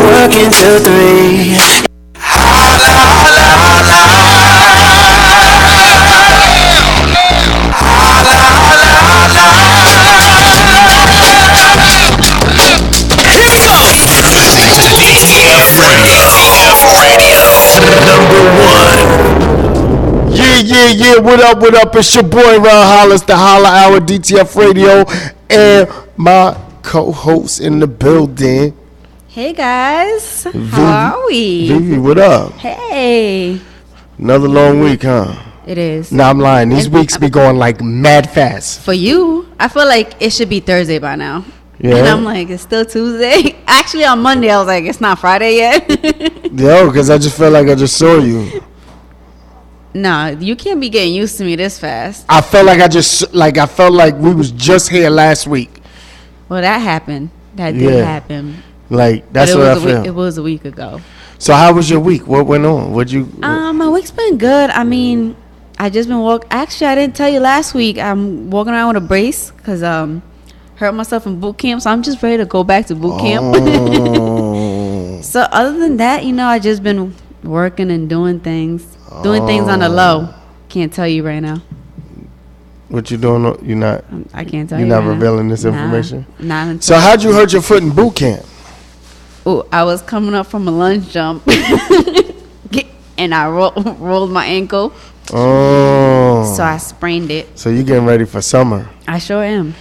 working till 3. Holla, holla, holla. Holla, holla, holla. Here we go. Yeah. What up? It's your boy, Ron Hollis, the Holla Hour, DTF Radio, and my co-host in the building. Hey, guys. How are we? Vivi, what up? Hey. Another long week, huh? It is. Nah, I'm lying. These weeks be going like mad fast. For you, I feel like it should be Thursday by now. Yeah. And I'm like, it's still Tuesday. Actually, on Monday, I was like, it's not Friday yet. Yo, because I just felt like I just saw you. Nah, you can't be getting used to me this fast. I felt like we was just here last week. Well, that happened. That did happen. Like, that's what I feel. It was a week ago. So how was your week? What went on? My week's been good. I mean, I just been Actually, I didn't tell you last week. I'm walking around with a brace because hurt myself in boot camp. So I'm just ready to go back to boot camp. So other than that, I just been working and doing things. Doing things on the low. Can't tell you right now. What you doing? You're not. I can't tell you. You're not revealing this information. Not until. So how'd you hurt your foot in boot camp? Oh, I was coming up from a lunge jump, and I rolled my ankle. Oh. So I sprained it. So you getting ready for summer? I sure am.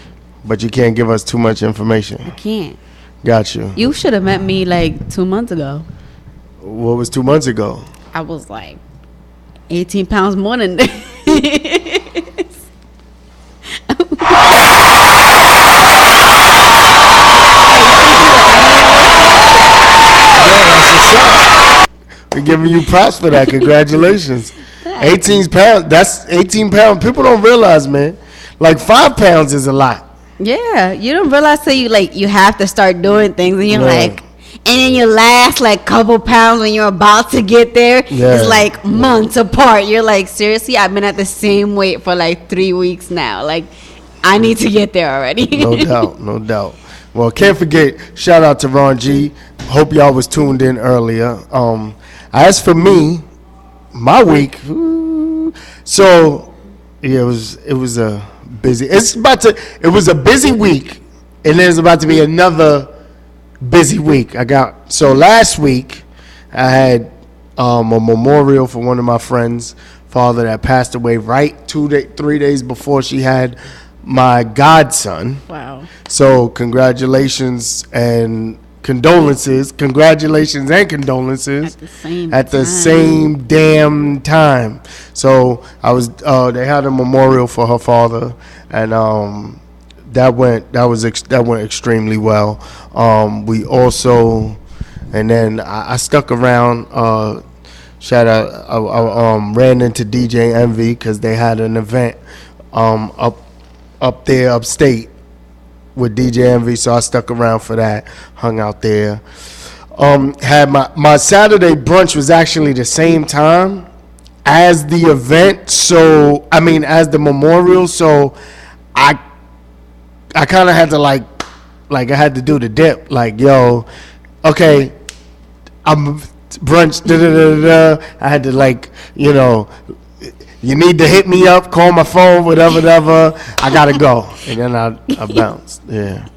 But you can't give us too much information. I can't. Got you. You should have met me like 2 months ago. What was 2 months ago? I was like 18 pounds more than this. We're giving you props for that. Congratulations. 18 pounds. That's 18 pounds. People don't realize, man. Like 5 pounds is a lot. Yeah, you don't realize till you have to start doing things, and you're like, and then your last like couple pounds when you're about to get there is like months apart. You're like, seriously, I've been at the same weight for like 3 weeks now. Like, I need to get there already. No doubt. Well, can't forget, shout out to Ron G. Hope y'all was tuned in earlier. As for me, my week, so yeah, it was a busy. It was a busy week, and there's about to be another busy week. So last week I had a memorial for one of my friends' father that passed away right 3 days before she had my godson. Wow. So congratulations and condolences at the same damn time. So I was they had a memorial for her father, and that went extremely well. We also, and then I stuck around. Shout out! I ran into DJ Envy because they had an event up there upstate with DJ Envy, so I stuck around for that. Hung out there. Had my Saturday brunch was actually the same time as the event. So as the memorial. So I kind of had to like I had to do the dip. Like, yo, okay, I'm brunch. I had to you need to hit me up, call my phone, whatever. I gotta go, and then I bounced. Yeah,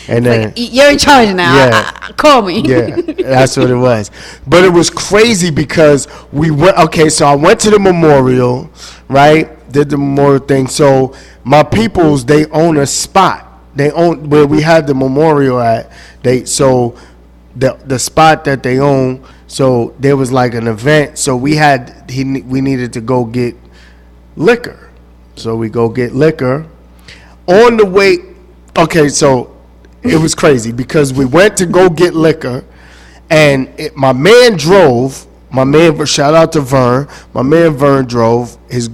and then you're in charge now. Yeah, call me. Yeah, that's what it was. But it was crazy because we went. Okay, so I went to the memorial, right? Did the memorial thing. So my peoples, they own a spot. They own where we had the memorial at. The spot that they own. So there was like an event. So we needed to go get liquor. So we go get liquor. On the way, okay, so it was crazy because we went to go get liquor, and my man drove. Shout out to Vern. My man Vern drove his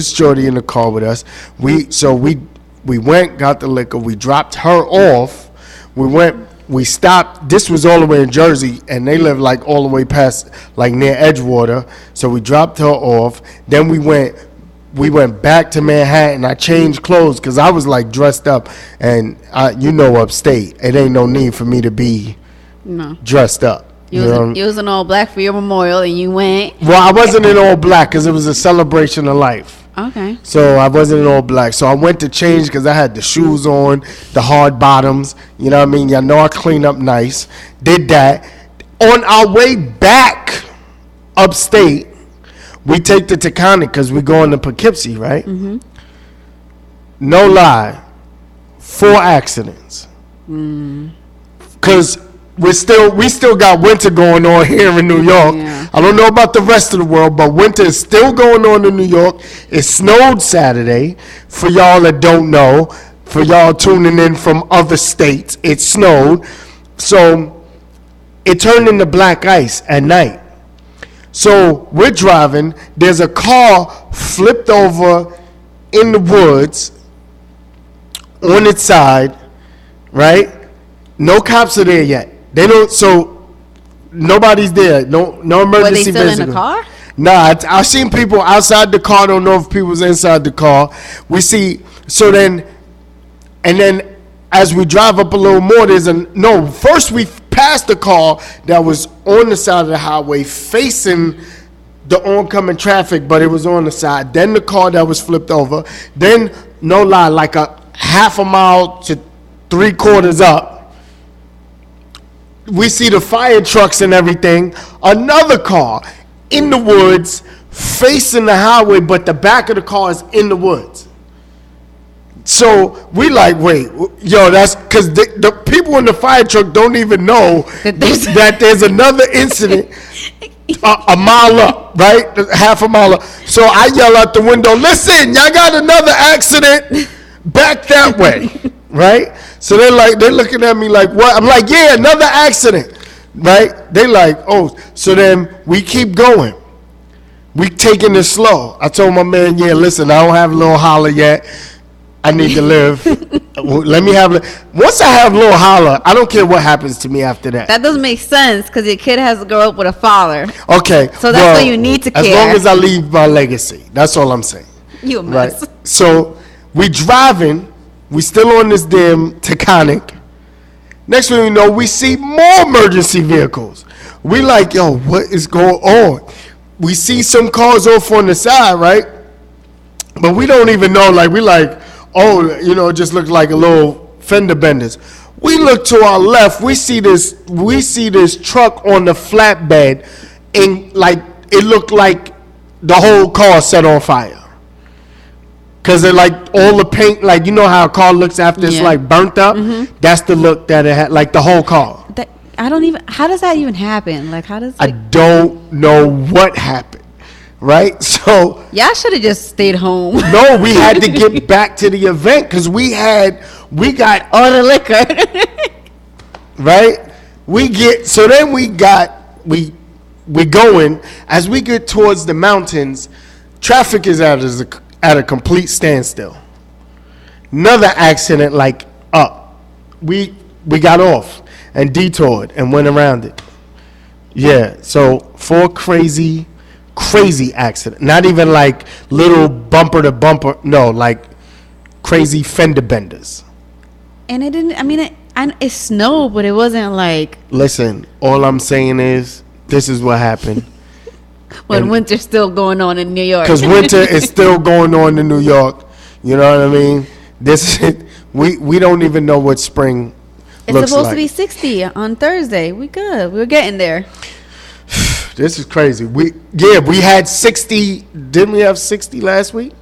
shorty in the car with us. We went, got the liquor. We dropped her off. We stopped. This was all the way in Jersey, and they live like all the way past, like near Edgewater. So we dropped her off. Then we went back to Manhattan. I changed clothes because I was like dressed up, and upstate, it ain't no need for me to be No. dressed up. You was in all black for your memorial, and you went. Well, I wasn't in all black because it was a celebration of life. Okay. So I wasn't in all black. So I went to change because I had the shoes on, the hard bottoms. You know what I mean? Y'all know I clean up nice. Did that. On our way back upstate, we take the Taconic because we going to Poughkeepsie, right? Mm-hmm. No lie. 4 accidents. Because we still got winter going on here in New York. Yeah. I don't know about the rest of the world, but winter is still going on in New York. It snowed Saturday. For y'all that don't know, for y'all tuning in from other states, it snowed. So it turned into black ice at night. So we're driving. There's a car flipped over in the woods on its side, right? No cops are there yet. They don't. So nobody's there. No emergency. Were they still visitor. in the car? Nah, I've seen people outside the car. Don't know if people's inside the car. We see. So then, and then as we drive up a little more, first we passed the car that was on the side of the highway facing the oncoming traffic, but it was on the side. Then the car that was flipped over. Then, no lie, like a half a mile to 3/4 up, we see the fire trucks and everything. Another car in the woods facing the highway, but the back of the car is in the woods. So we like, wait, yo, that's because the people in the fire truck don't even know that there's another incident a mile up, right? Half a mile up. So I yell out the window, listen, y'all got another accident back that way, right? So they're looking at me like, what? I'm like, yeah, another accident, right? They like, oh, so then we keep going. We taking it slow. I told my man, yeah, listen, I don't have a little holler yet. I need to live. Let me have once I have a little holler, I don't care what happens to me after that. That doesn't make sense because your kid has to grow up with a father. Okay. So that's why you need to care. As long as I leave my legacy. That's all I'm saying. You a mess. Right? So we driving. We still on this damn Taconic. Next thing you know, we see more emergency vehicles. We like, yo, what is going on? We see some cars off on the side, right? But we don't even know. Like, we like, oh, it just looked like a little fender benders. We look to our left. We see this truck on the flatbed, and like it looked like the whole car set on fire. Cause it like all the paint, like how a car looks after it's like burnt up. Mm-hmm. That's the look that it had, like the whole car. How does that even happen? Like, how does? I don't know what happened. Right? So y'all should have just stayed home. No, we had to get back to the event because we got all the liquor. Right? We going as we get towards the mountains, traffic is at a complete standstill. Another accident like up. We got off and detoured and went around it. Yeah, so 4 crazy accident. Not even like little bumper to bumper. No, like crazy fender benders. And it didn't. I mean, it snowed, but it wasn't like. Listen, all I'm saying is this is what happened. When winter's still going on in New York. Because winter is still going on in New York. You know what I mean? We don't even know what spring it's looks supposed like. To be 60 on Thursday. We good. We're getting there. This is crazy. We had 60. Didn't we have 60 last week?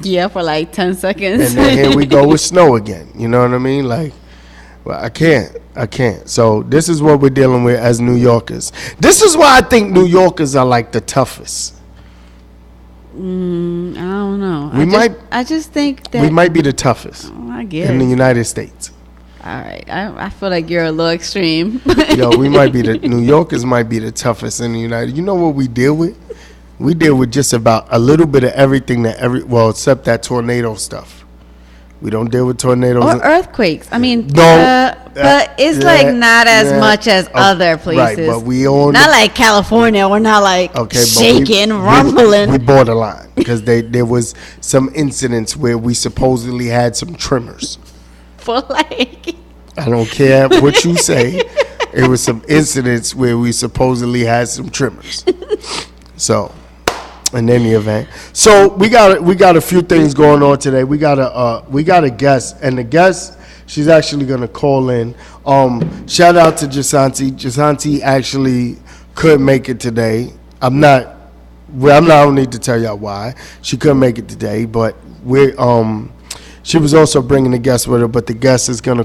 Yeah, for like 10 seconds. And then here we go with snow again. You know what I mean? Like, well, I can't. So this is what we're dealing with as New Yorkers. This is why I think New Yorkers are like the toughest. I don't know. I just think that we might be the toughest. I guess. In the United States. All right, I feel like you're a little extreme. Yo, New Yorkers might be the toughest in the United. You know what we deal with? We deal with just about a little bit of everything except that tornado stuff. We don't deal with tornadoes or earthquakes. I mean, no, but it's like not as much as other places. Right, but we on not like California. We're not like shaking, rumbling. We borderline because there was some incidents where we supposedly had some tremors. For like, I don't care what you say. it was some incidents where we supposedly had some tremors. So, in any event, so we got a few things going on today. We got a guest, and the guest, she's actually gonna call in. Shout out to Jasanti. Jasanti actually couldn't make it today. I don't need to tell y'all why she couldn't make it today, but she was also bringing a guest with her, but the guest is they're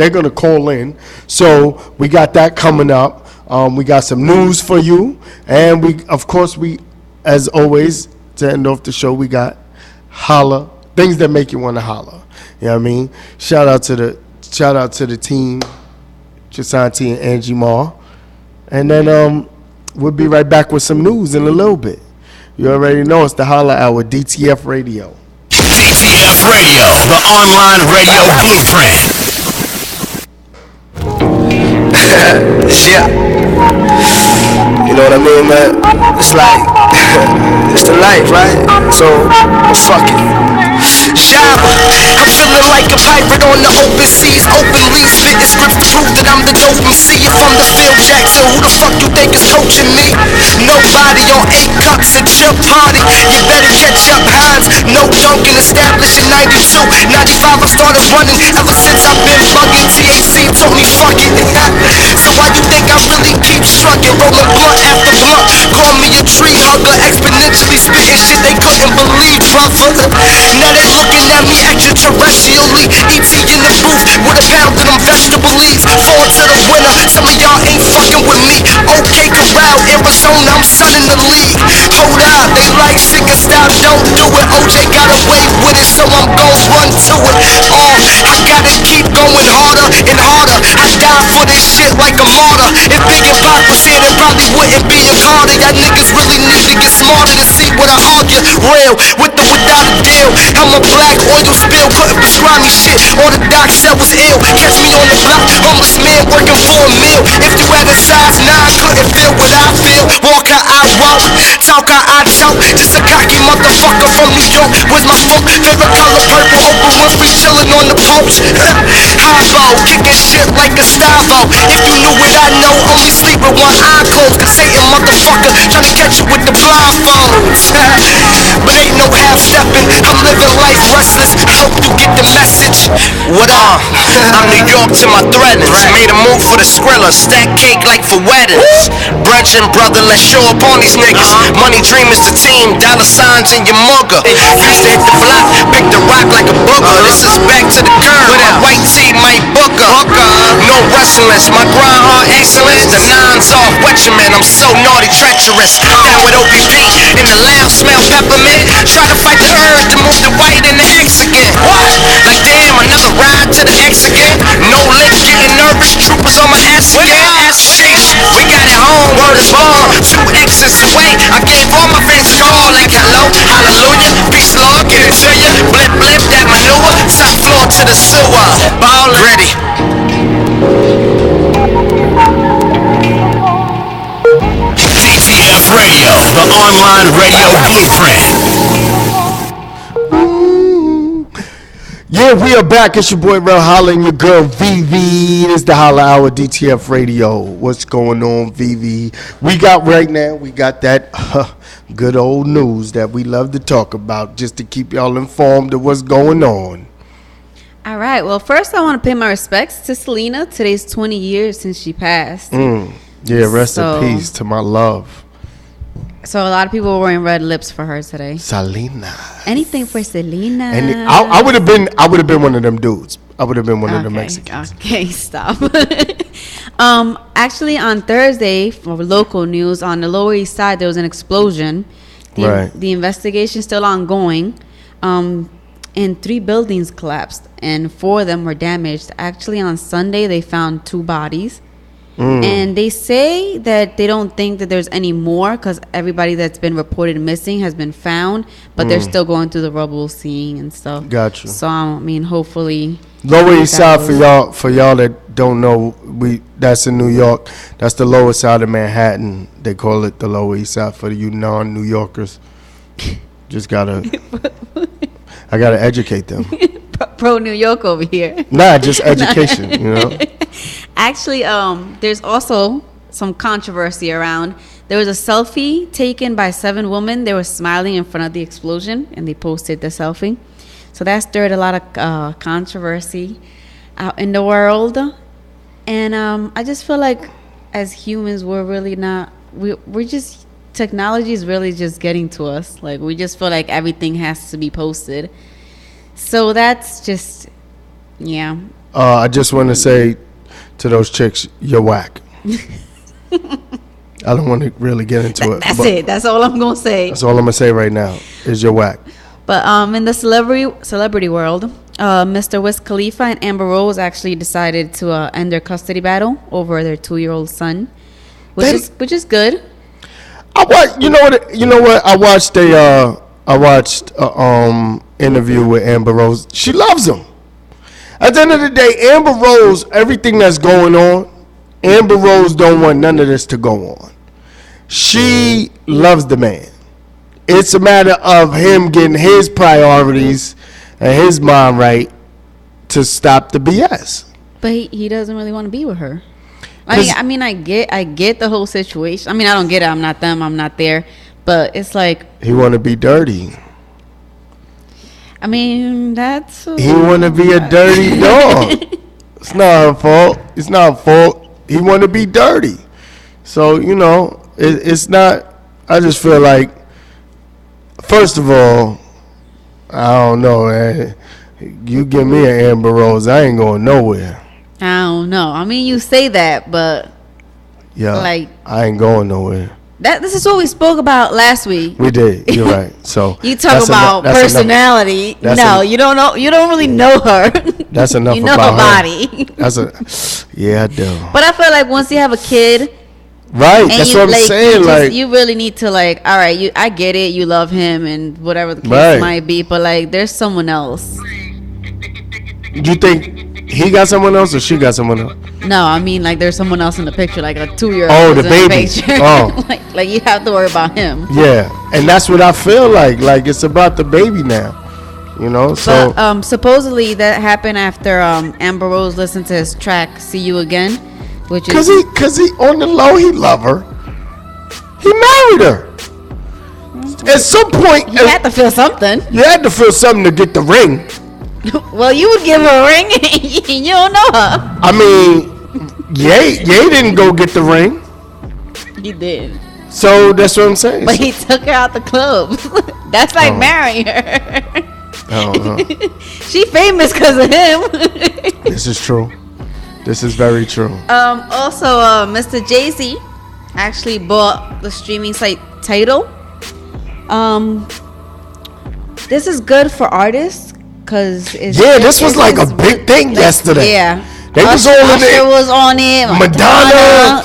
gonna call in. So we got that coming up. We got some news for you, and we as always to end off the show, we got holla, things that make you want to holla. You know what I mean? Shout out to the team, Jasanti and Angie Marr, and then we'll be right back with some news in a little bit. You already know it's the Holla Hour, DTF Radio. DTF Radio, the online radio blueprint. Yeah. You know what I mean, man? It's like, it's the life, right? So, fuck it. Java, I'm feeling like a pirate on the open seas, openly spitting scripts to prove that I'm the dope MC. If I'm the Phil Jackson, who the fuck you think is coaching me? Nobody on 8 cups at your party. You better catch up, Hines. No dunking, established in 92. 95, I started running. Ever since I've been bugging, THC told me fuck it. So why you think I really keep struggling? Rolling blunt after blunt. Call me a tree hugger, exponentially spitting shit they couldn't believe, brother. Now they looking at me extraterrestrially. E.T. in the booth with a pound of them vegetable leaves. Forward to the winner, some of y'all ain't fucking with me. OK Corral, Arizona, I'm sunning the league. Hold up, they like sicker style, don't do it. OJ got away with it, so I'm gon' run to it. I gotta keep going harder and harder. I die for this shit like a martyr. If Big and Pac was here, they probably wouldn't be a Carter. Y'all niggas really need to get smarter to see what I argue. Real, with or without a deal. I'm a black oil spill, couldn't prescribe me shit. Or the doc said was ill. Catch me on the block, homeless man working for a meal. If you had a size 9, couldn't feel what I feel. Walk how I walk, talk how I talk. Just a cocky motherfucker from New York. Where's my folk? Favorite color purple, Oprah Winfrey chillin' on the porch. Hobbo, kicking shit like a Stavo. If you knew what I know, only sleep with one eye closed. Cause Satan motherfucker tryna catch you with the blindfolds. But ain't no half stepping. I'm living life restless. Hope you get the message. What up? I'm New York to my threatings. Made a move for the Skrilla. Stack cake like for weddings. Brunch and brother, let's show up on these niggas. Money dream is the team. Dollar signs in your mugger. Used to hit the block, pick the rock like a booger. This is back to the curb. My white tee might booker. No wrestlers. My grind hard excellence. The 9's off. Wet your man. I'm so naughty, treacherous. Down with OPP in the lounge, smell peppermint. Try to fight the urge to move the white in the X again. What? Like damn, another ride to the X again. No lick, getting nervous. Troopers on my ass again. Sheesh, we got it home. Word is born. 2 X's away. I gave all my fans a call like hello, hallelujah, peace, Lord, get it to ya. Blip, blip, that manure. Top floor to the sewer. Ball ready. DTF Radio, the online radio blueprint. Yeah, we are back. It's your boy Real Holla and your girl VV. It's the Holla Hour, DTF Radio. What's going on, VV? We got that good old news that we love to talk about just to keep y'all informed of what's going on. All right. Well, first I want to pay my respects to Selena. Today's 20 years since she passed. Yeah, rest in peace to my love. So a lot of people were wearing red lips for her today. Selena. Anything for Selena. And I would have been one of them dudes. I would have been one of the Mexicans. Okay, stop. Actually, on Thursday, for local news, on the Lower East Side, there was an explosion. The investigation is still ongoing. And 3 buildings collapsed, and 4 of them were damaged. Actually, on Sunday, they found 2 bodies. And they say that they don't think that there's any more because everybody that's been reported missing has been found, but they're still going through the rubble seeing and stuff. Gotcha. So I mean, hopefully. Lower East Side for y'all that don't know, that's in New York. That's the lower side of Manhattan. They call it the Lower East Side for you non-New Yorkers. I gotta educate them. Pro New York over here. Nah, just education, you know. Actually, there's also some controversy around. There was a selfie taken by 7 women. They were smiling in front of the explosion, and they posted the selfie. So that stirred a lot of controversy out in the world. And I just feel like as humans, we're really not. We're just, technology is really just getting to us. Like, we just feel like everything has to be posted. So that's just, yeah. I just want to say to those chicks, you're whack. I don't want to really get into it. That's it. That's all I'm gonna say. That's all I'm gonna say right now is you're whack. But in the celebrity world, Mr. Wiz Khalifa and Amber Rose actually decided to end their custody battle over their 2-year-old son, which is good. You know what? I watched a interview with Amber Rose. She loves him. At the end of the day, Amber Rose, everything that's going on, Amber Rose don't want none of this to go on. She loves the man. It's a matter of him getting his priorities and his mind right to stop the BS. But he doesn't really want to be with her. I mean, I get the whole situation. I mean, I don't get it. I'm not them. I'm not there. But it's like, he want to be dirty. I mean, that's... He want to be a dirty dog. It's not her fault. It's not her fault. He want to be dirty. So, it's not... I just feel like, first of all, I don't know, man. You give me an Amber Rose, I ain't going nowhere. I don't know. I mean, you say that, but... Yeah, like, I ain't going nowhere. This is what we spoke about last week. We did. You're right. So you talk about personality. You don't know. You don't really know her. That's enough. You know about her body. Yeah, I do. But I feel like once you have a kid, right? That's what I'm saying. You really need to, like, all right. I get it. You love him and whatever the case might be. But like, there's someone else. You think he got someone else or she got someone else? No, I mean, like, there's someone else in the picture, like a 2-year-old. Oh, the baby. Oh, like you have to worry about him. Yeah, and that's what I feel like. Like, it's about the baby now. So. But, supposedly that happened after Amber Rose listened to his track "See You Again," which is because he on the low he love her. He married her. At some point, you had to feel something. You had to feel something to get the ring. Well, you would give her a ring, and you don't know her. I mean, Ye didn't go get the ring. He did. So that's what I'm saying. But he took her out the club. That's like marrying her. She famous because of him. This is true. This is very true. Also, Mr. Jay-Z actually bought the streaming site Tidal. This is good for artists. This was like a big thing yesterday. Yeah. They was all in it. Usher was on it. Madonna,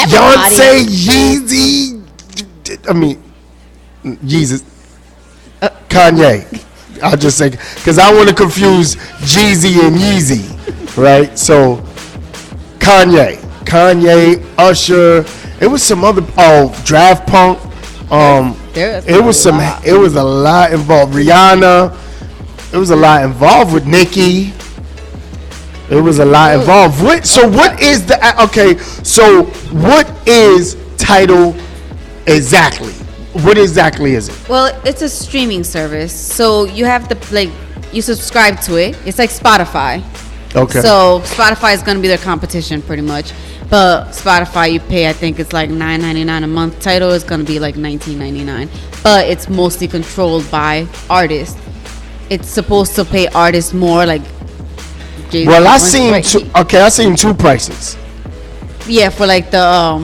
Beyonce, Yeezy. I mean, Jesus. Kanye. I'll just say, because I want to confuse Jeezy and Yeezy. Right? So, Kanye, Usher. It was some other, Draft Punk. It was a lot involved. Rihanna. It was a lot involved with Nicki. It was a lot involved. What is Tidal exactly? What exactly is it? Well, it's a streaming service. So you have to, you subscribe to it. It's like Spotify. Okay. So Spotify is going to be their competition pretty much. But Spotify, you pay, I think it's like $9.99 a month. Tidal is going to be like $19.99. But it's mostly controlled by artists. It's supposed to pay artists more, like Jay-Z. Well, I seen two prices. Yeah, for like the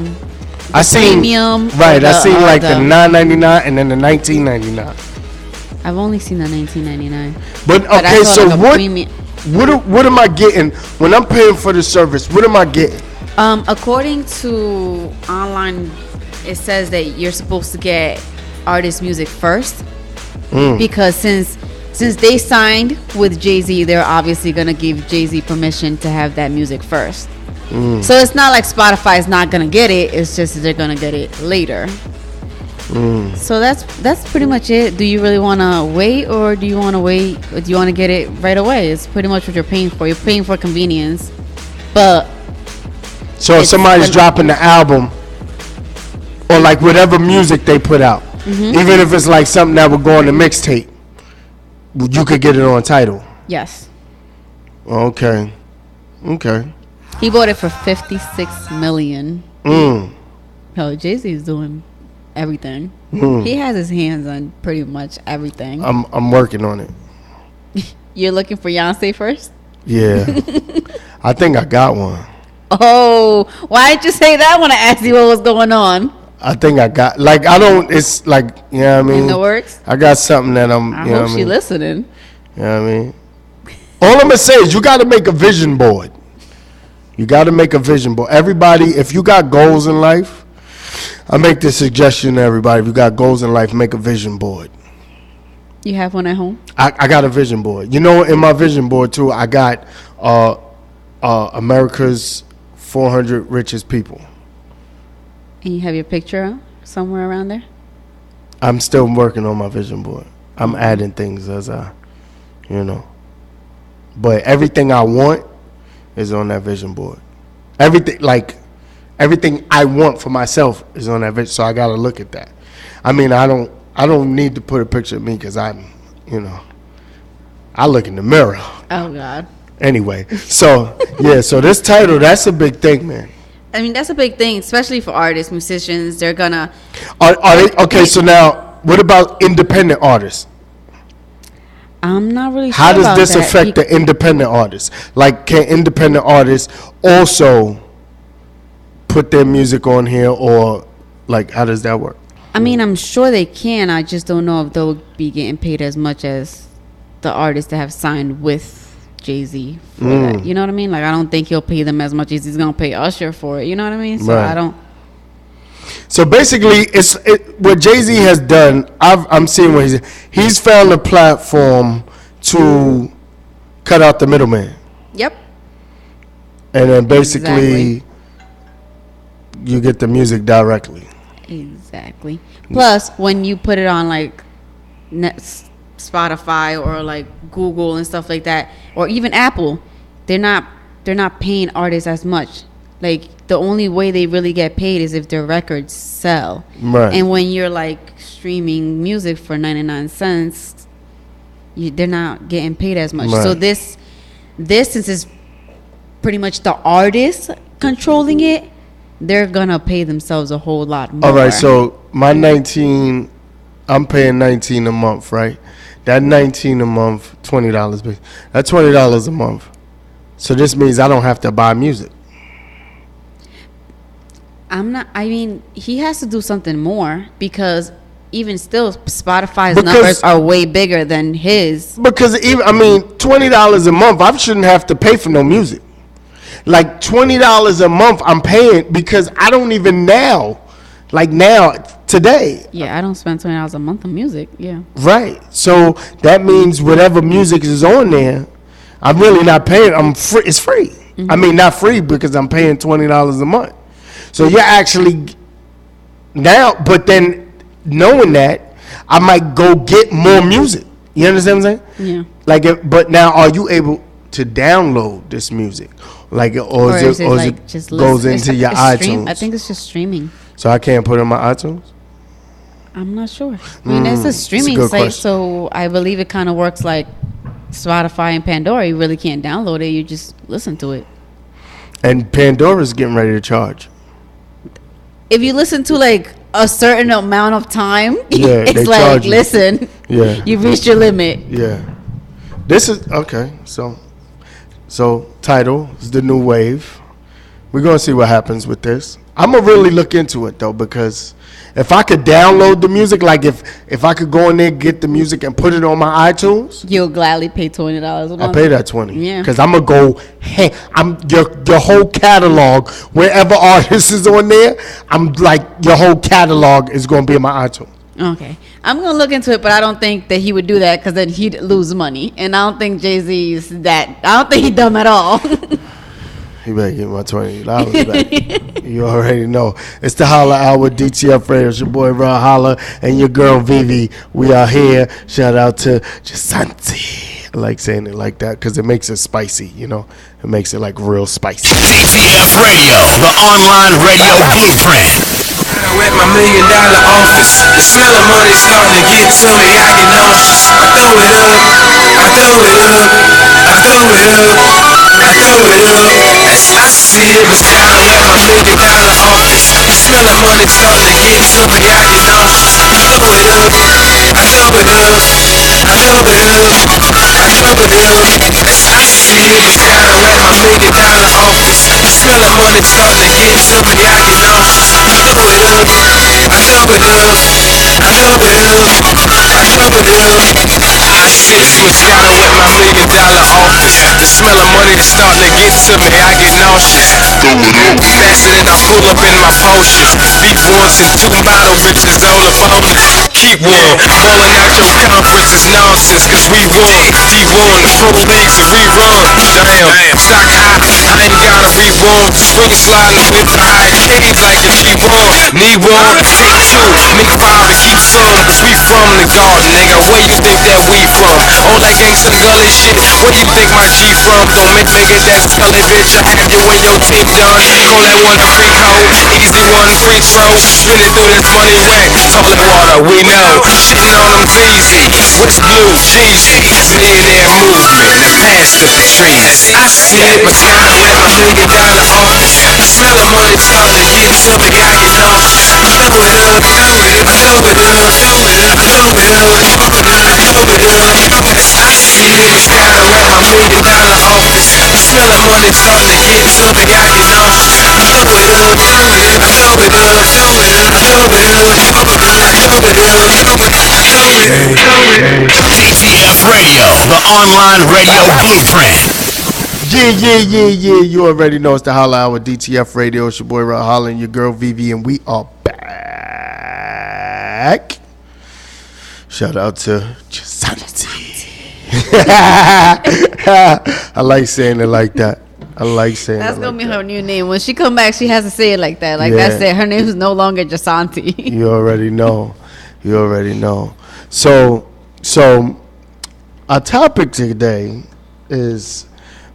premium. Right, I seen like the $9.99 and then the $19.99. I've only seen the $19.99. But okay, so what am I getting when I'm paying for the service? What am I getting? According to online, it says that you're supposed to get artist music first, because since they signed with Jay-Z, they're obviously gonna give Jay-Z permission to have that music first. So it's not like Spotify is not gonna get it. It's just they're gonna get it later. So that's pretty much it. Do you really want to wait, or do you want to get it right away? It's pretty much what you're paying for. You're paying for convenience, but So if It's somebody's the- dropping the album, or like whatever music they put out, even if it's like something that would go on the mixtape, you could get it on title. Yes. Okay. He bought it for $56 million. Oh, Jay-Z is doing everything. He has his hands on pretty much everything. I'm working on it. You're looking for Beyonce first? Yeah. I think I got one. Oh, why didn't you say that when I asked you what was going on? I think I got, like, I don't, it's like, you know what I mean? In the works? I got something that I'm, I you know hope what I she mean? listening. You know what I mean? All I'm going to say is you got to make a vision board. You got to make a vision board. Everybody, if you got goals in life, I make this suggestion to everybody. If you got goals in life, make a vision board. You have one at home? I got a vision board. You know, in my vision board, too, I got America's 400 richest people. And you have your picture somewhere around there? I'm still working on my vision board. I'm adding things as I, you know. But everything I want is on that vision board. Everything I want for myself is on that vision. So I got to look at that. I mean, I don't need to put a picture of me because I'm, you know, I look in the mirror. Oh, God. Anyway, so, yeah, so this title, that's a big thing, man. I mean, that's a big thing, especially for artists, musicians. They're going to... Are they, okay, so now, what about independent artists? I'm not really sure How does about this that. affect the independent artists? Like, can independent artists also put their music on here, or, like, how does that work? I mean, I'm sure they can. I just don't know if they'll be getting paid as much as the artists that have signed with Jay-Z for that. You know what I mean? Like, I don't think he'll pay them as much as he's going to pay Usher for it. You know what I mean? So Right. I don't... So basically, what Jay-Z has done. I'm seeing what he's found a platform to cut out the middleman, Yep. and then basically Exactly. you get the music directly. Exactly. Plus, when you put it on, like, Spotify or, like, Google and stuff like that, or even Apple, they're not paying artists as much. Like, the only way they really get paid is if their records sell. Right. And when you're, like, streaming music for 99 cents, they're not getting paid as much. Right. So this since it's pretty much the artist controlling it, they're gonna pay themselves a whole lot more. All right, so my 19, I'm paying 19 a month, right? That 19 a month, $20. That's $20 a month. So this means I don't have to buy music. I mean, he has to do something more, because even still, Spotify's Because- numbers are way bigger than his. Because even, I mean, $20 a month, I shouldn't have to pay for no music. Like $20 a month, I'm paying because I don't even now, like now, today, Yeah, I don't spend $20 a month on music. Yeah. right? So that means whatever music is on there, I'm really not paying. I'm free. It's free. I mean, not free because I'm paying $20 a month. So you're actually now, but then knowing that, I might go get more music. You understand what I'm saying? Yeah. Like, but now, are you able to download this music? Like, or is it like just goes listen- into it's- your it's iTunes? I think it's just streaming. So I can't put it on my iTunes? I'm not sure. I mean, it's a streaming good site, question. so I believe it kind of works like Spotify and Pandora. You really can't download it. You just listen to it. And Pandora's getting ready to charge. If you listen to like a certain amount of time, Yeah, they it's like, charge you. listen, Yeah. you've reached your limit. Yeah. This is, okay, so title is the new wave. We're going to see what happens with this. I'm going to really look into it, though, because if I could download the music, like if I could go in there, get the music, and put it on my iTunes, You'll gladly pay $20 a I month. pay that 20. Yeah. Because I'm going to go, hey, I'm your whole catalog, wherever artist is on there, I'm like, your whole catalog is going to be in my iTunes. Okay. I'm going to look into it, but I don't think that he would do that because then he'd lose money. And I don't think Jay-Z is that. I don't think he's dumb at all. You better get my $20 back. You already know. It's the Holla Hour, DTF Radio. It's your boy, Ron Holla, and your girl, Vivi. We are here. Shout out to Jasanti. I like saying it like that because it makes it spicy, you know. It makes it like real spicy. DTF Radio, the online radio blueprint. I'm at my $1 million office. The smell of money starting to get to me. I get nauseous. I throw it up. I throw it up. I throw it up. I throw it up. As I sit down at my $1 million office. The smell of money starting to get to me. I get nauseous. I throw it up. I throw it up. I throw it up. I throw it up. As I sit down at my $1 million office. The smell of money starting to get to me. I get nauseous. I throw it up. I throw it up. I throw it up. I throw it up. I sit down with my $1 million office. The smell of money is starting to get to me. I get nauseous. Throw it up. Faster than I pull up in my Porsche. Beat ones and 2 bottle bitches all up on me. Keep one. Balling out your conference is nonsense. Cause we won. D1, the pro leagues a rerun. Damn. Stock high. I ain't gotta rewarm. Swing and slide and whip the high K's like if she won. Need one. Take 2. Make 5 and keep some. Cause we from the garden, nigga. Where you think that we from? All that gangsta gully shit. Where you think my G from? Don't make nigga that's gully, bitch. I have you when your team done. Call that one a free code. Easy one free throw. Spin it through this money wet. Toilet water, we know. Shitting on them Teezy. What's blue? Jeezy. Millionaire movement. Now pass the trees. I sit my time at my $1 million office. The smell of money starting to get to me. I get nauseous. I throw it up. I throw it up. I throw it up. I throw it up. As I sit down at my $1 million office. The smell of money starting to get to me. I get nauseous. I throw it up. I throw it up. I throw it up. I throw it up. I throw it up. DTF Radio, the online radio blueprint. Yeah. You already know it's the Holla Hour DTF Radio. It's your boy Rod Holla and your girl Vivi, and we are back. Shout out to Jasanity. I like saying it like that. That's gonna be her new name. When she come back, she has to say it like that. Like that's it. Her name is no longer Jasanti. You already know. So our topic today is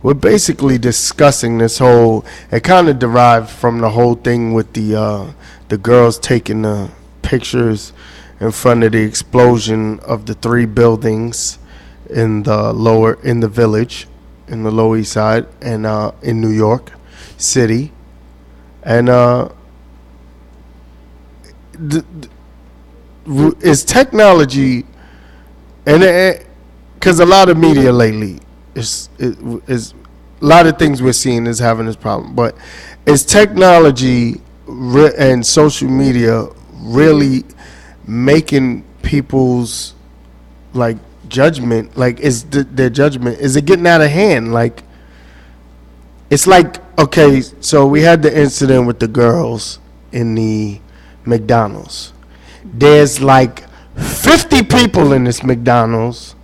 we're basically discussing this whole. It kind of derived from the whole thing with the girls taking the pictures in front of the explosion of the 3 buildings in the village, in the Lower East Side, and in New York City, and is technology, and because a lot of media lately is a lot of things we're seeing is having this problem, but is technology and social media really making people's like judgment, like is their judgment, is it getting out of hand? Like it's like, okay, so we had the incident with the girls in the McDonald's. There's like 50 people in this McDonald's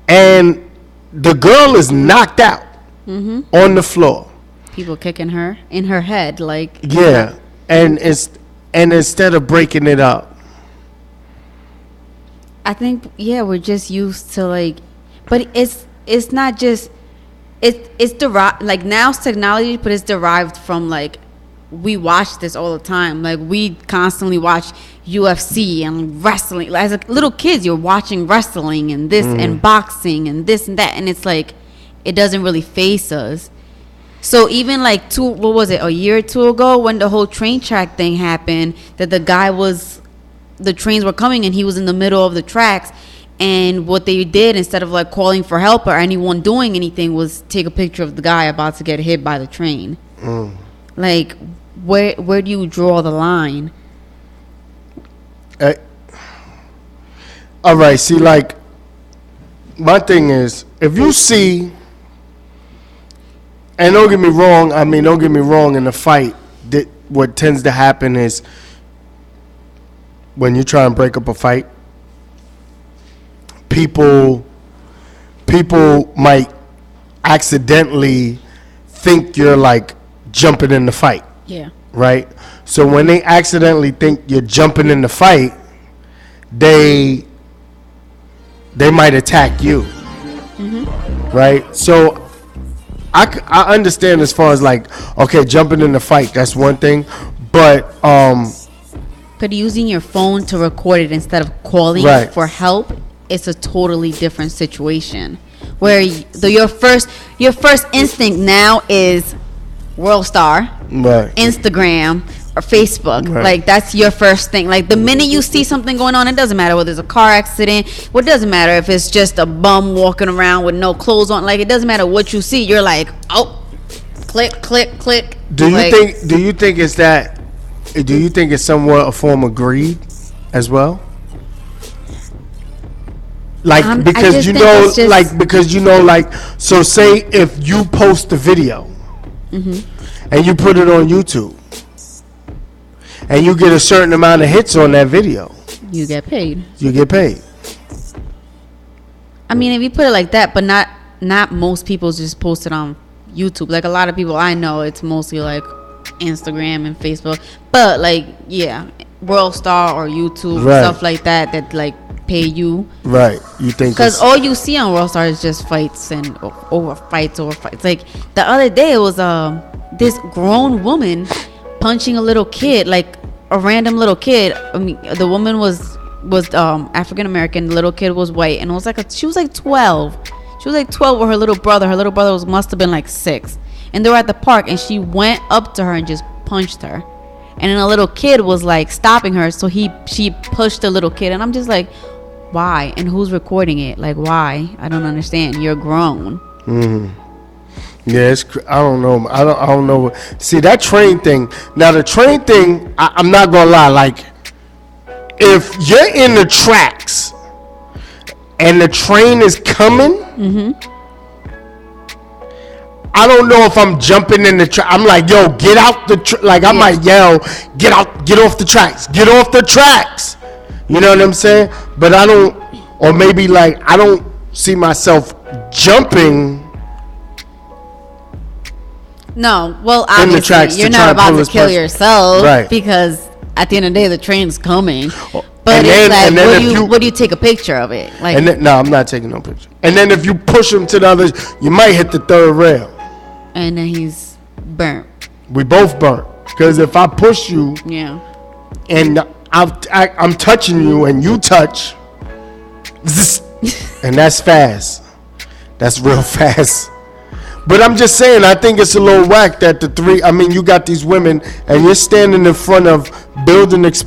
and the girl is knocked out on the floor. People kicking her in her head, like yeah, and instead of breaking it up, I think we're just used to like, but it's not just it's derived, like now it's technology, but it's derived from like we watch this all the time. Like we constantly watch UFC and wrestling. Like, as a little kids, you're watching wrestling and this and boxing and this and that, and it's like it doesn't really faze us. So even like a year or two ago when the whole train track thing happened, that the trains were coming and he was in the middle of the tracks, and what they did instead of like calling for help or anyone doing anything was take a picture of the guy about to get hit by the train. Like where do you draw the line? All right, see, like my thing is, if you see, and don't get me wrong, in a fight, that what tends to happen is when you try and break up a fight, people might accidentally think you're like jumping in the fight. Yeah. Right? So when they accidentally think you're jumping in the fight, they might attack you. right? So I understand as far as like, okay, jumping in the fight, that's one thing, but But using your phone to record it instead of calling Right. for help, it's a totally different situation. Where your first instinct now is World Star, right, Instagram, or Facebook. Right. Like that's your first thing. Like the minute you see something going on, it doesn't matter whether it's a car accident. What doesn't matter if it's just a bum walking around with no clothes on. Like it doesn't matter what you see. You're like, oh, click, click, click. Do you Like, think? Do you think it's that? Do you think it's somewhat a form of greed as well? Like I because just you think know, it's just- like because you know, like so. Say if you post a video and you put it on YouTube and you get a certain amount of hits on that video, you get paid. you get paid. I mean, if you put it like that, but not most people just post it on YouTube. Like a lot of people I know, it's mostly like Instagram and Facebook. But like, yeah, World Star or YouTube, Right. stuff like that like pay you. Right? You think? Because It's, all you see on World Star is just fights and over fights. Like the other day, it was this grown woman punching a little kid, like a random little kid. I mean, the woman was African American. The little kid was white, and it was she was like 12. She was like 12 with her little brother. Her little brother must have been like 6, and they were at the park, and she went up to her and just punched her. And then a little kid was like stopping her, so she pushed the little kid, and I'm just like, why? And who's recording it? Like, why? I don't understand. You're grown. yeah, I don't know. I don't know. See that train thing. Now the train thing. I'm not gonna lie. Like, if you're in the tracks and the train is coming, I don't know if I'm jumping in the track. I'm like, yo, get out the like I might yell, get off the tracks, get off the tracks. You know what I'm saying? But I don't, or maybe like I don't see myself jumping. No, well, In the tracks obviously, to you're try not and about pull to this kill person. yourself, Right. because at the end of the day, the train's coming. But And it's then- like, and then what if you- do you take a picture of it? Like, And then, no, I'm not taking no picture. And then if you push him to the others, you might hit the third rail. and then he's burnt. We both burnt. Because if I push you Yeah. and I'm touching you and you touch, zzz, and that's fast. That's real fast. But I'm just saying, I think it's a little whack that you got these women and you're standing in front of buildings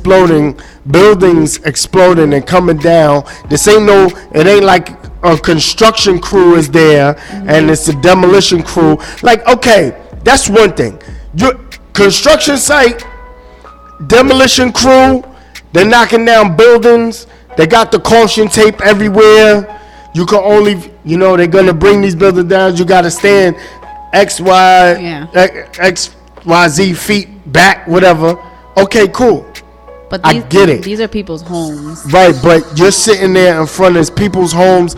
exploding and coming down. It ain't like a construction crew is there and it's a demolition crew. Like, okay, that's one thing. Your construction site, demolition crew, they're knocking down buildings. They got the caution tape everywhere. You can only, they're gonna bring these buildings down. You gotta stand X, Y, Z feet back, whatever. Okay, cool. But I get it. These are people's homes. Right, but you're sitting there in front of people's homes.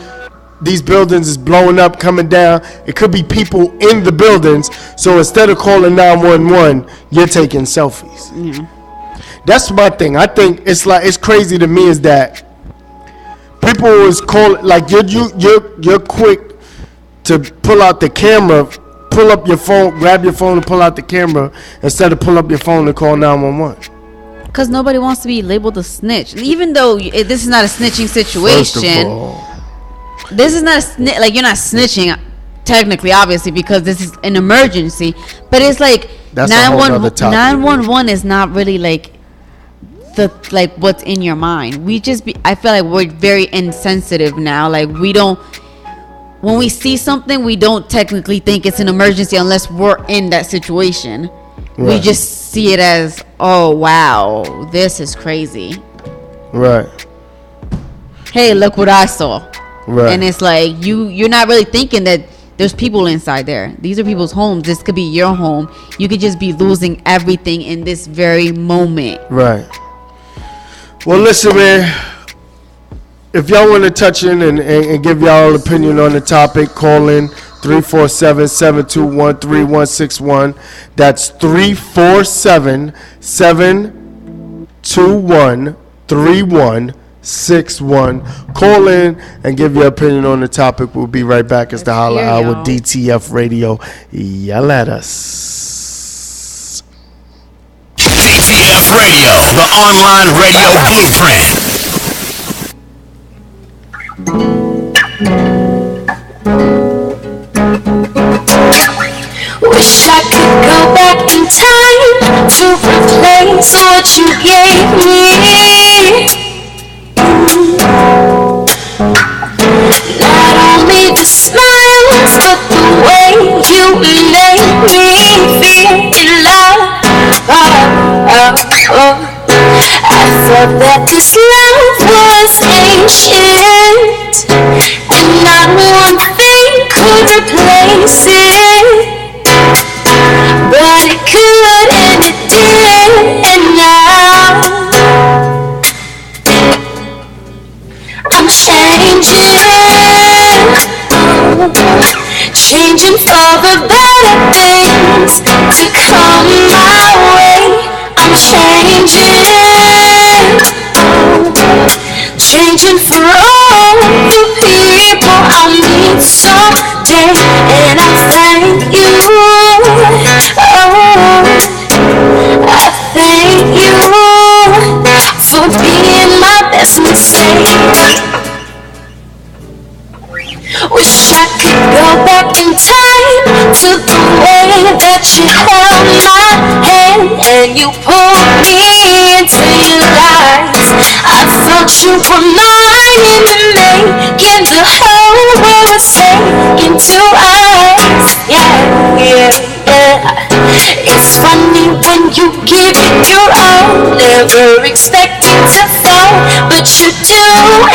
These buildings is blowing up, coming down. It could be people in the buildings. So instead of calling 911, you're taking selfies. Yeah. That's my thing. I think it's crazy to me is that people is calling, like, you're quick to pull out the camera, pull up your phone, grab your phone and pull out the camera instead of pull up your phone and call 911. Because nobody wants to be labeled a snitch. Even though this is not a snitching First of situation. all, This is not like you're not snitching technically, obviously, because this is an emergency. But it's like That's a whole nother topic. 911 is not really like what's in your mind. I feel like we're very insensitive now. Like when we see something, we don't technically think it's an emergency unless we're in that situation. We Right. just see it as, oh wow, this is crazy. right, Hey, look what I saw. right. And it's like you're not really thinking that there's people inside there. These are people's homes. This could be your home. You could just be losing everything in this very moment. Right. Well, listen, man. If y'all want to touch in and give y'all an opinion on the topic, call in 347-721-3161. That's 347-721-3161. 661. Call in and give your opinion on the topic. We'll be right back. It's the Holla hear Hour, y'all. DTF Radio. Yell at us. DTF Radio, the online radio blueprint. Wish I could go back in time to replace what you gave me. Not only the smiles, but the way you made me feel in love. I thought that this love was ancient, and not one thing could replace it. But it could and it did, and now I'm changing, changing for the better things to come my way. I'm changing, changing for all the people I'll meet someday, and I thank you. I thank you for being my best mistake. Wish I could go back in time to the way that you held my hand and you pulled me into your life. I thought you were mine in the making, the whole world was taken to us. Yeah. It's funny when you give it your all, never expecting to fall, but you do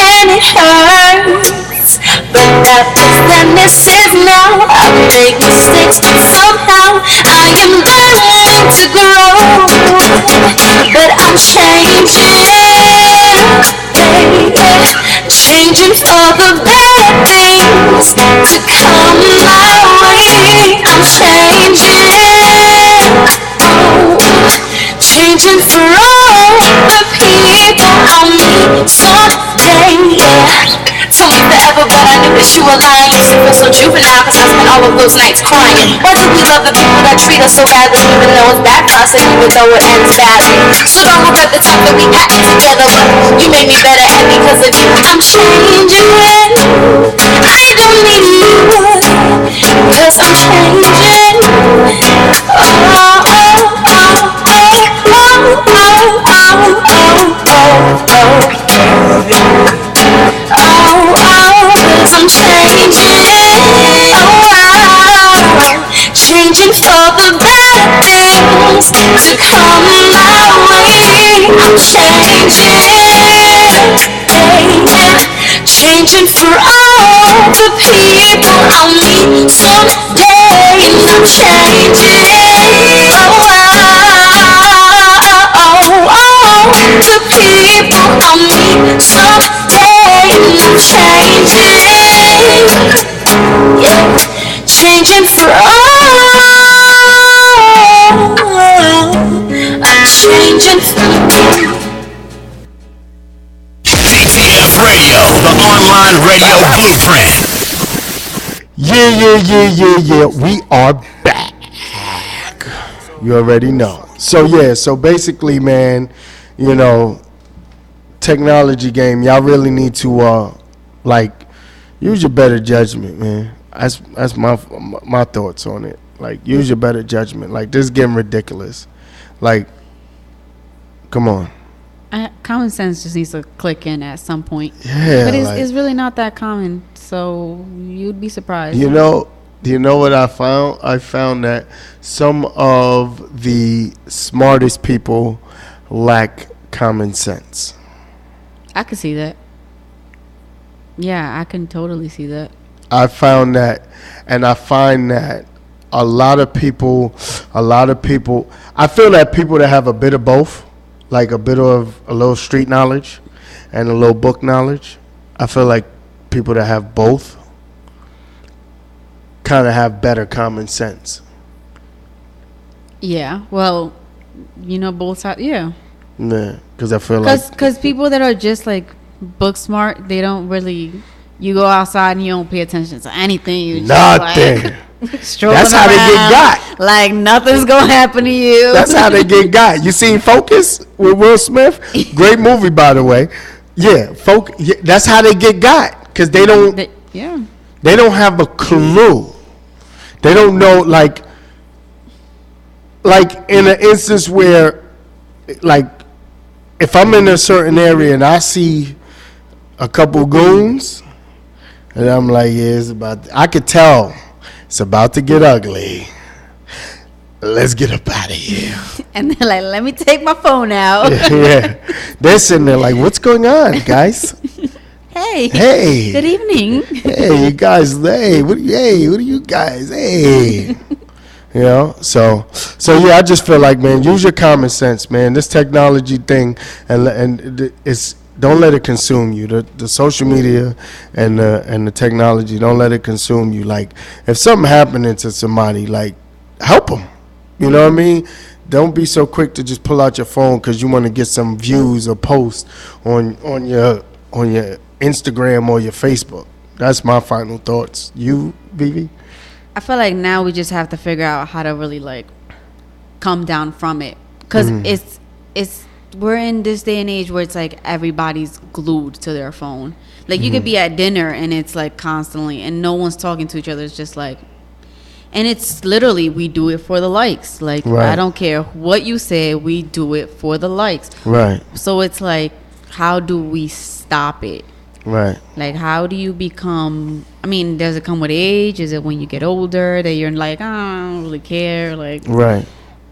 and it hurts. But that is then this is now. I make mistakes, but somehow I am learning to grow. But I'm changing, changing for the better things to come my way. I'm changing, changing for all the people I'll meet someday. Yeah. Told me forever, but I knew that you were lying. Used to feel so juvenile, cause I spent all of those nights crying. Why do we love the people that treat us so badly, even though it's bad for us, and even though it ends badly? So don't regret the time that we had together, but you made me better, and because of you, I'm changing. I don't need you, cause I'm changing. Cause I'm changing, changing for the better things to come my way. I'm changing, changing for all the people I'll meet someday. And I'm changing, the people I'll meet someday. And I'm changing, yeah, changing for all. I'm changing for you. DTF Radio, the online radio blueprint. Yeah. We are back. You already know. So basically, man, you know, technology game, y'all really need to use your better judgment, man. That's my thoughts on it. Like, use your better judgment. Like, this is getting ridiculous. Like, come on. Common sense just needs to click in at some point. Yeah, but it's really not that common, so you'd be surprised. You know what I found? I found that some of the smartest people lack common sense. I could see that. Yeah, I can totally see that. I found that, and I find that a lot of people, I feel that people that have a bit of both, like a little street knowledge and a little book knowledge, I feel like people that have both kind of have better common sense. Yeah, well, both sides, yeah. Yeah, because I feel like... Because people that are just, like, book smart. They don't really. You go outside and you don't pay attention to anything. You just Nothing. strolling That's how they get around, got. Like nothing's gonna happen to you. That's how they get got. You seen Focus with Will Smith? Great movie, by the way. Yeah, that's how they get got, because they don't. Yeah. They don't have a clue. They don't know, like in an instance where, like, if I'm in a certain area and I see a couple goons, and I'm like, yeah, I could tell it's about to get ugly. Let's get up out of here. And they're like, let me take my phone out. Yeah. They're sitting there like, what's going on, guys? Hey. Hey. Good evening. Hey, you guys. Hey, what are you guys? Hey. You know, so yeah, I just feel like, man, use your common sense, man. This technology thing, and it's, don't let it consume you. The social media and the technology, don't let it consume you. Like, if something happening to somebody, like, help them. You know what I mean? Don't be so quick to just pull out your phone because you want to get some views or posts on your Instagram or your Facebook. That's my final thoughts. You, Vivi? I feel like now we just have to figure out how to really like come down from it, because it's we're in this day and age where it's like everybody's glued to their phone. Like, you could be at dinner and it's like constantly, and no one's talking to each other. It's just like, and it's literally, we do it for the likes. Like, right. I don't care what you say, we do it for the likes. Right. So it's like, how do we stop it? Right. Like, how do you become, I mean, does it come with age? Is it when you get older that you're like, oh, I don't really care? Like, right.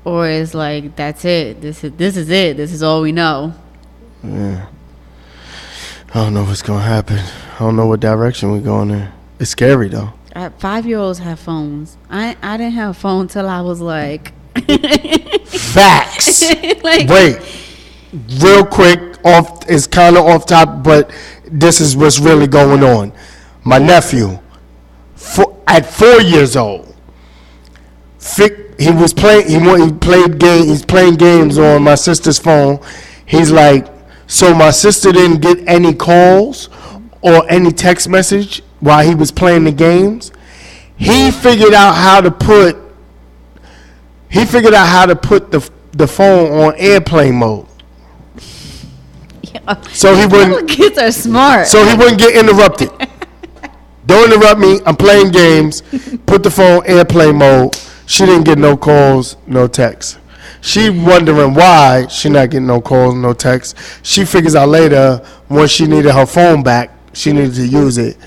Or is like, that's it. This is it. This is all we know. Yeah. I don't know what's going to happen. I don't know what direction we're going in. It's scary, though. 5-year-olds have phones. I didn't have a phone till I was like... Facts. Like, wait, real quick, it's kind of off topic, but this is what's really going on. My nephew, at 4 years old, he was playing. He's playing games on my sister's phone. He's like, so my sister didn't get any calls or any text message while he was playing the games. He figured out how to put the phone on airplane mode. Yeah. So he wouldn't. Kids are smart. So he wouldn't get interrupted. Don't interrupt me. I'm playing games. Put the phone airplane mode. She didn't get no calls, no texts. She wondering why she not getting no calls, no texts. She figures out later when she needed her phone back, she needed to use it.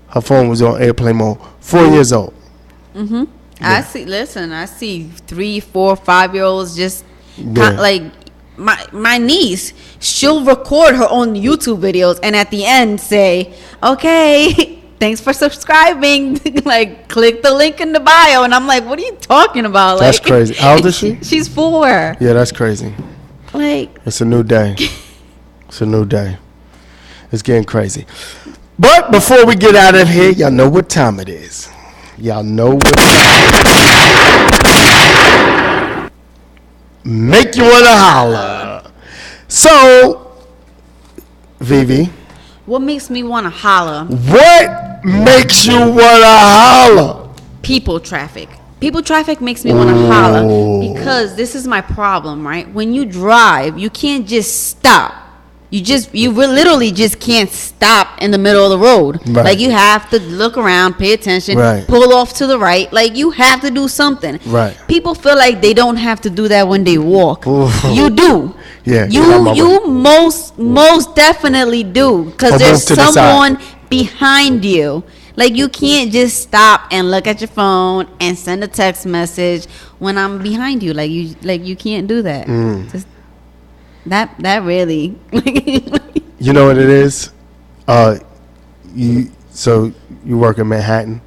Her phone was on airplane mode. 4 years old. Mm-hmm. Yeah. I see 3, 4, 5-year-olds just like my niece. She'll record her own YouTube videos and at the end say, "Okay, thanks for subscribing." Like, click the link in the bio, and I'm like, "What are you talking about?" That's like, crazy. How old is she? She's 4. Yeah, that's crazy. Like, it's a new day. It's a new day. It's getting crazy. But before we get out of here, y'all know what time it is. Y'all know what time it is. Make you wanna holler. So, Vivi, what makes me want to holler? what makes you wanna holler? People traffic. People traffic makes me want to holler, because this is my problem, right? When you drive, you can't just stop. You literally just can't stop in the middle of the road. Right. Like, you have to look around, pay attention, Right. pull off to the right. Like, you have to do something. Right. People feel like they don't have to do that when they walk. Ooh. You do. Yeah, get out my way. You most definitely do, because Or there's move to the side. someone behind you. Like, you can't just stop and look at your phone and send a text message when I'm behind you. Like, you can't do that. Just, that really. You know what it is? You work in Manhattan,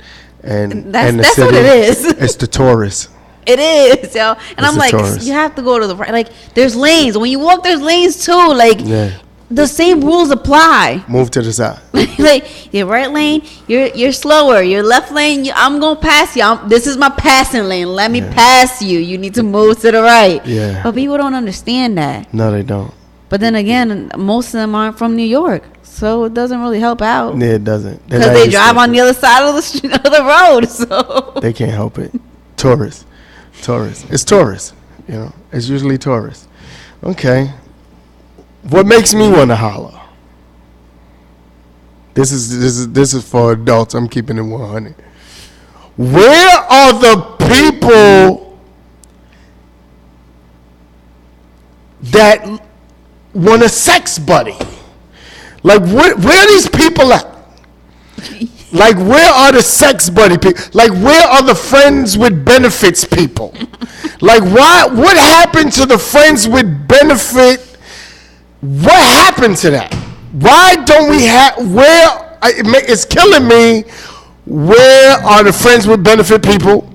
and the that's city, what it is. It's the tourists. It is, yo. And It's I'm the like, tourists. you have to go to the right. Like, there's lanes. When you walk, there's lanes too. Like, Yeah. the same rules apply. Move to the side. Like, your right lane, you're slower. Your left lane, I'm gonna pass you. This is my passing lane. Let me pass you. You need to move to the right. Yeah. But people don't understand that. No, they don't. But then again, most of them aren't from New York, so it doesn't really help out. Yeah, it doesn't. Because they drive on the other side of the street, of the road, so They can't help it. Tourists. It's tourists. You know, it's usually tourists. Okay. What makes me want to holler? This is for adults. I'm keeping it 100. Where are the people that want a sex buddy? Like, where are these people at? Like, where are the sex buddy people? Like, where are the friends with benefits people? Like, what happened to the friends with benefit? What happened to that? Why don't we have, it's killing me. Where are the friends with benefit people?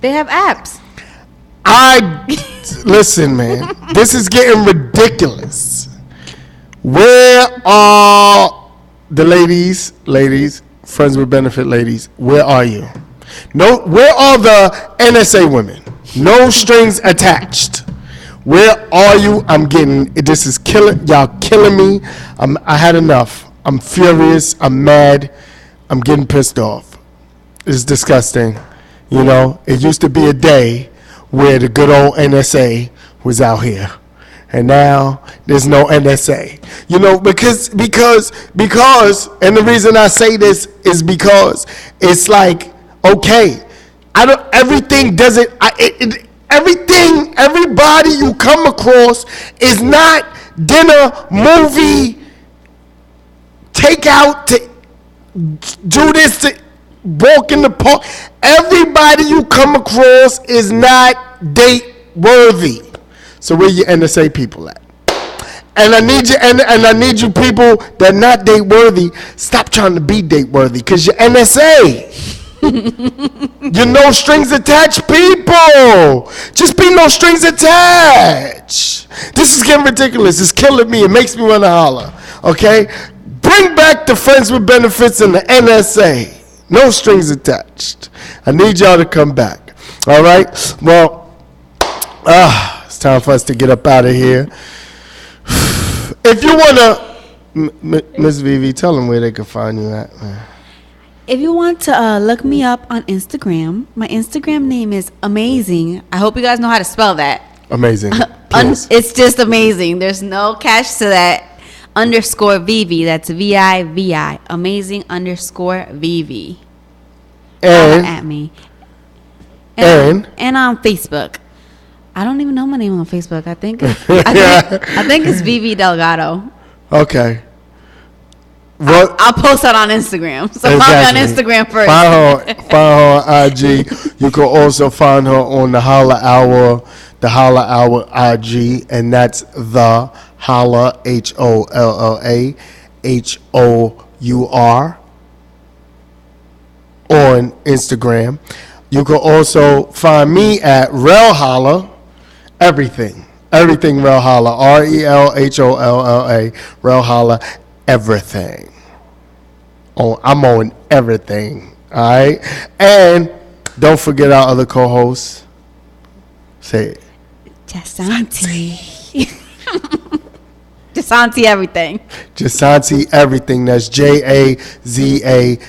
they have apps. Listen, man, this is getting ridiculous. Where are the ladies, friends with benefit ladies? Where are you? No, where are the NSA women? No strings attached. Where are you? This is killing, y'all killing me. I had enough. I'm furious. I'm mad. I'm getting pissed off. It's disgusting. You know, it used to be a day where the good old NSA was out here. And now there's no NSA. You know, because, and the reason I say this is because it's like, okay, everybody you come across is not dinner, movie, take out, to do this, to walk in the park. Everybody you come across is not date worthy. So where your NSA people at? And I need you, and I need you people that not date worthy. Stop trying to be date worthy, because you're NSA. You're no strings attached people. Just be no strings attached. This is getting ridiculous. It's killing me. It makes me want to holler. Okay? Bring back the friends with benefits and the NSA. No strings attached. I need y'all to come back. All right? Well, it's time for us to get up out of here. If you want to, Miss Vivi, tell them where they can find you at, man. If you want to look me up on Instagram, my Instagram name is Amazing. I hope you guys know how to spell that. Amazing. It's just amazing. There's no catch to that. _Vivi. That's VIVI. Amazing _Vivi. And at me. And on Facebook. I don't even know my name on Facebook. I think I think it's Vivi Delgado. okay. I'll post that on Instagram. So Exactly. find me on Instagram first. Find her on IG. You can also find her on the Holla Hour, IG, and that's the Holla HOLLAHOUR on Instagram. You can also find me at Rel Holla, everything Rel Holla, RELHOLLA, Rel Holla, everything. Oh, I'm on everything. All right, and don't forget our other co-hosts. Say it. Jasanti. Jasanti everything. Jasanti everything. That's JAZANTI.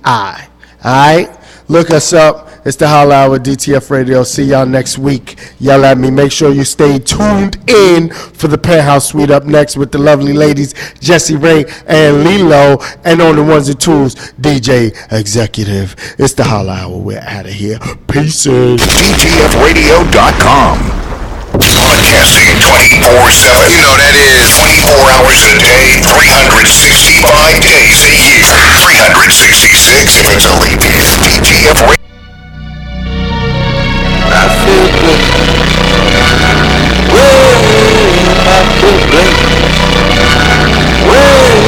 All right, look us up. It's the Holla Hour, DTF Radio. See y'all next week. Yell at me. Make sure you stay tuned in for the Penthouse Suite up next with the lovely ladies, Jessie Ray and Lilo. And on the ones and twos, DJ Executive. It's the Holla Hour. We're out of here. Peaces. DTFradio.com. Broadcasting 24/7. You know that is 24 hours a day, 365 days a year. 366 if it's a leap year.